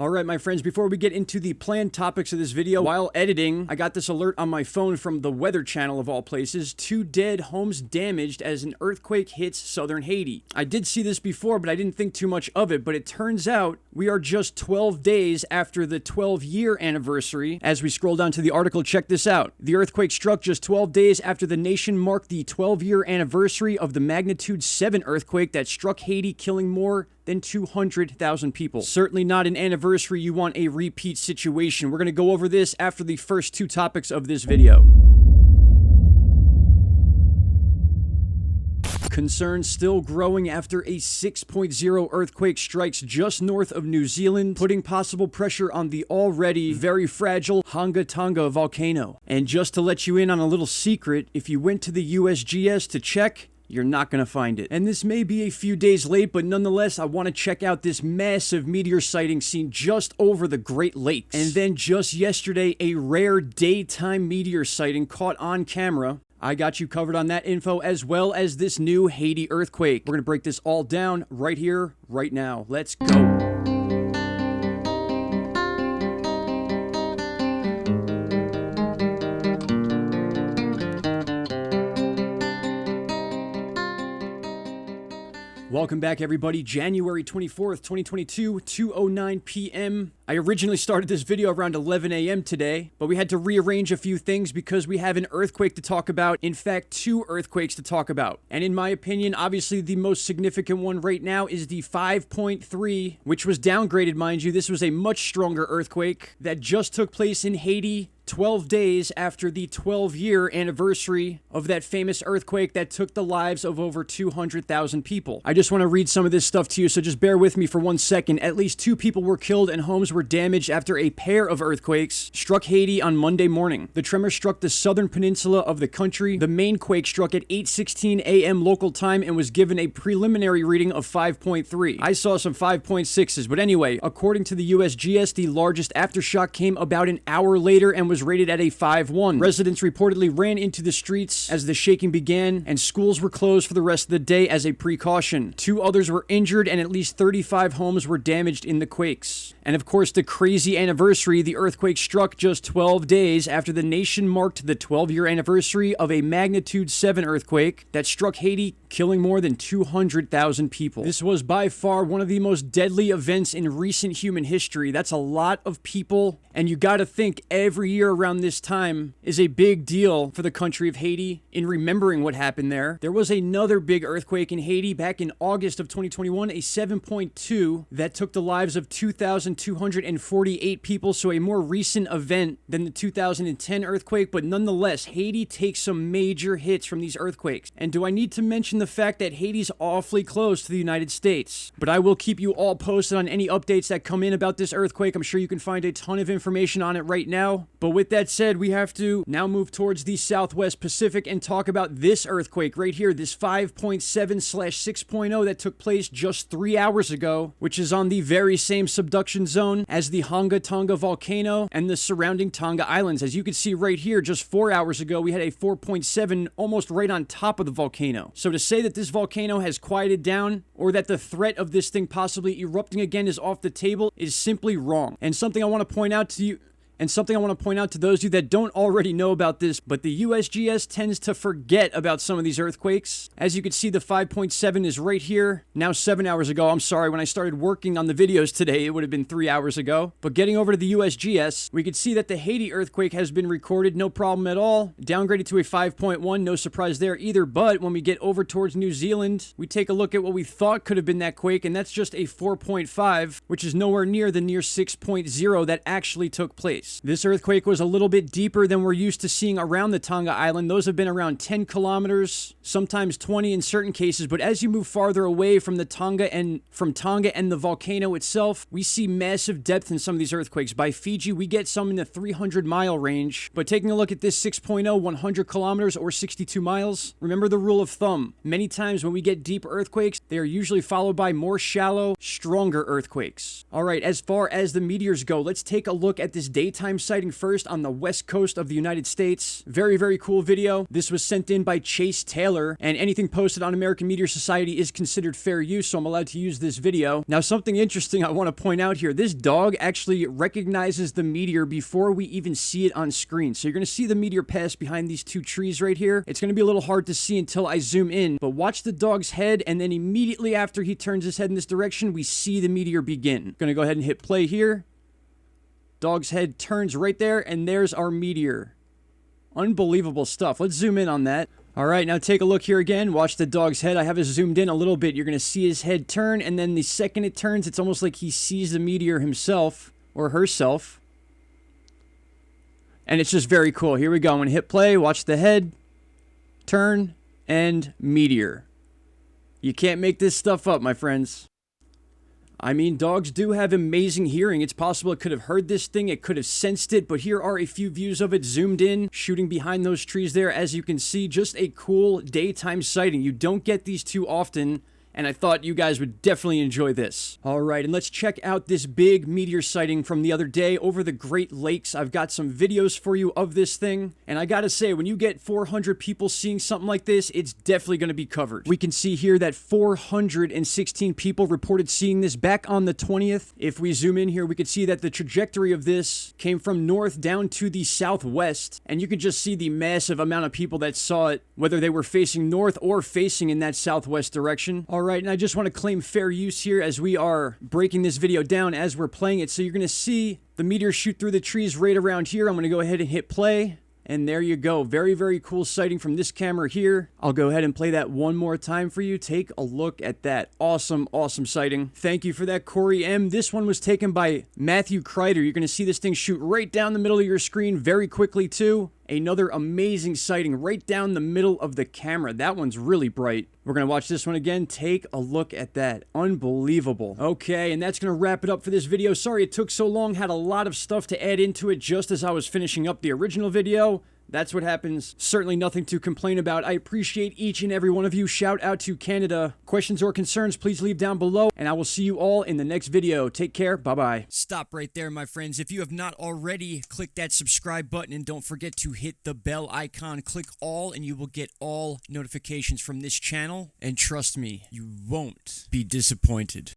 Alright my friends, before we get into the planned topics of this video, while editing, I got this alert on my phone from the Weather Channel of all places. 2 dead, homes damaged as an earthquake hits southern Haiti. I did see this before, but I didn't think too much of it, but it turns out we are just 12 days after the 12-year anniversary. As we scroll down to the article, check this out. The earthquake struck just 12 days after the nation marked the 12-year anniversary of the magnitude 7 earthquake that struck Haiti, killing more than 200,000 people. Certainly not an anniversary you want a repeat situation. We're going to go over this after the first 2 topics of this video. Concerns still growing after a 6.0 earthquake strikes just north of New Zealand, putting possible pressure on the already very fragile Tonga volcano. And just to let you in on a little secret, if you went to the USGS to check, you're not going to find it. And this may be a few days late, but nonetheless, I want to check out this massive meteor sighting seen just over the Great Lakes. And then just yesterday, a rare daytime meteor sighting caught on camera. I got you covered on that info, as well as this new Haiti earthquake. We're going to break this all down right here, right now. Let's go. Welcome back, everybody. January 24th, 2022, 2:09 p.m. I originally started this video around 11 a.m. today, but we had to rearrange a few things because we have an earthquake to talk about. In fact, 2 earthquakes to talk about. And in my opinion, obviously the most significant one right now is the 5.3, which was downgraded, mind you. This was a much stronger earthquake that just took place in Haiti 12 days after the 12-year anniversary of that famous earthquake that took the lives of over 200,000 people. I just want to read some of this stuff to you, so just bear with me for 1 second. At least 2 people were killed and homes were damaged after a pair of earthquakes struck Haiti on Monday morning. The tremor struck the southern peninsula of the country. The main quake struck at 8:16 a.m. local time and was given a preliminary reading of 5.3. I saw some 5.6s, but anyway, according to the USGS, the largest aftershock came about an hour later and was rated at a 5.1. Residents reportedly ran into the streets as the shaking began, and schools were closed for the rest of the day as a precaution. 2 others were injured, and at least 35 homes were damaged in the quakes. And of course, the crazy anniversary, the earthquake struck just 12 days after the nation marked the 12-year anniversary of a magnitude 7 earthquake that struck Haiti, killing more than 200,000 people. This was by far one of the most deadly events in recent human history. That's a lot of people, and you gotta think every year around this time is a big deal for the country of Haiti in remembering what happened there. There was another big earthquake in Haiti back in August of 2021, a 7.2 that took the lives of 2,248 people, so a more recent event than the 2010 earthquake, but nonetheless, Haiti takes some major hits from these earthquakes. And do I need to mention the fact that Haiti's awfully close to the United States? But I will keep you all posted on any updates that come in about this earthquake. I'm sure you can find a ton of information on it right now. But with that said, we have to now move towards the Southwest Pacific and talk about this earthquake right here, this 5.7/6.0 that took place just 3 hours ago, which is on the very same subduction zone as the Tonga volcano and the surrounding Tonga Islands. As you can see right here, just 4 hours ago, we had a 4.7 almost right on top of the volcano. So to say that this volcano has quieted down or that the threat of this thing possibly erupting again is off the table is simply wrong. And something I want to point out to you, And something I want to point out to those of you that don't already know about this, but the USGS tends to forget about some of these earthquakes. As you can see, the 5.7 is right here. Now 7 hours ago. I'm sorry, when I started working on the videos today, it would have been 3 hours ago. But getting over to the USGS, we could see that the Haiti earthquake has been recorded, no problem at all. Downgraded to a 5.1, no surprise there either. But when we get over towards New Zealand, we take a look at what we thought could have been that quake, and that's just a 4.5, which is nowhere near the near 6.0 that actually took place. This earthquake was a little bit deeper than we're used to seeing around the Tonga Island. Those have been around 10 kilometers, sometimes 20 in certain cases. But as you move farther away from the Tonga and the volcano itself, we see massive depth in some of these earthquakes. By Fiji, we get some in the 300-mile range. But taking a look at this 6.0, 100 kilometers or 62 miles, remember the rule of thumb. Many times when we get deep earthquakes, they are usually followed by more shallow, stronger earthquakes. All right, as far as the meteors go, let's take a look at this daytime daytime sighting first on the west coast of the United States. Very, very cool video. This was sent in by Chase Taylor, and anything posted on American Meteor Society is considered fair use, so I'm allowed to use this video. Now, something interesting I want to point out here. This dog actually recognizes the meteor before we even see it on screen. So you're going to see the meteor pass behind these two trees right here. It's going to be a little hard to see until I zoom in, but watch the dog's head, and then immediately after he turns his head in this direction, we see the meteor begin. Going to go ahead and hit play here. Dog's head turns right there, and there's our meteor. Unbelievable stuff. Let's zoom in on that. All right, now take a look here again. Watch the dog's head. I have it zoomed in a little bit. You're going to see his head turn, and then the second it turns, it's almost like he sees the meteor himself or herself. And it's just very cool. Here we go. I'm going to hit play. Watch the head turn and meteor. You can't make this stuff up, my friends. I mean, dogs do have amazing hearing. It's possible it could have heard this thing, it could have sensed it, but here are a few views of it zoomed in, shooting behind those trees there. As you can see, just a cool daytime sighting. You don't get these too often, and I thought you guys would definitely enjoy this. All right, and let's check out this big meteor sighting from the other day over the Great Lakes. I've got some videos for you of this thing, and I gotta say, when you get 400 people seeing something like this, it's definitely gonna be covered. We can see here that 416 people reported seeing this back on the 20th. If we zoom in here, we can see that the trajectory of this came from north down to the southwest, and you can just see the massive amount of people that saw it, whether they were facing north or facing in that southwest direction. All right, and I just want to claim fair use here as we are breaking this video down as we're playing it. So you're going to see the meteor shoot through the trees right around here. I'm going to go ahead and hit play. And there you go. Very, very cool sighting from this camera here. I'll go ahead and play that one more time for you. Take a look at that. Awesome, awesome sighting. Thank you for that, Corey M. This one was taken by Matthew Kreider. You're going to see this thing shoot right down the middle of your screen very quickly, too. Another amazing sighting right down the middle of the camera. That one's really bright. We're going to watch this one again. Take a look at that. Unbelievable. Okay, and that's going to wrap it up for this video. Sorry it took so long. Had a lot of stuff to add into it just as I was finishing up the original video. That's what happens. Certainly nothing to complain about. I appreciate each and every one of you. Shout out to Canada. Questions or concerns, please leave down below, and I will see you all in the next video. Take care. Bye-bye. Stop right there, my friends. If you have not already, click that subscribe button, and don't forget to hit the bell icon. Click all, and you will get all notifications from this channel. And trust me, you won't be disappointed.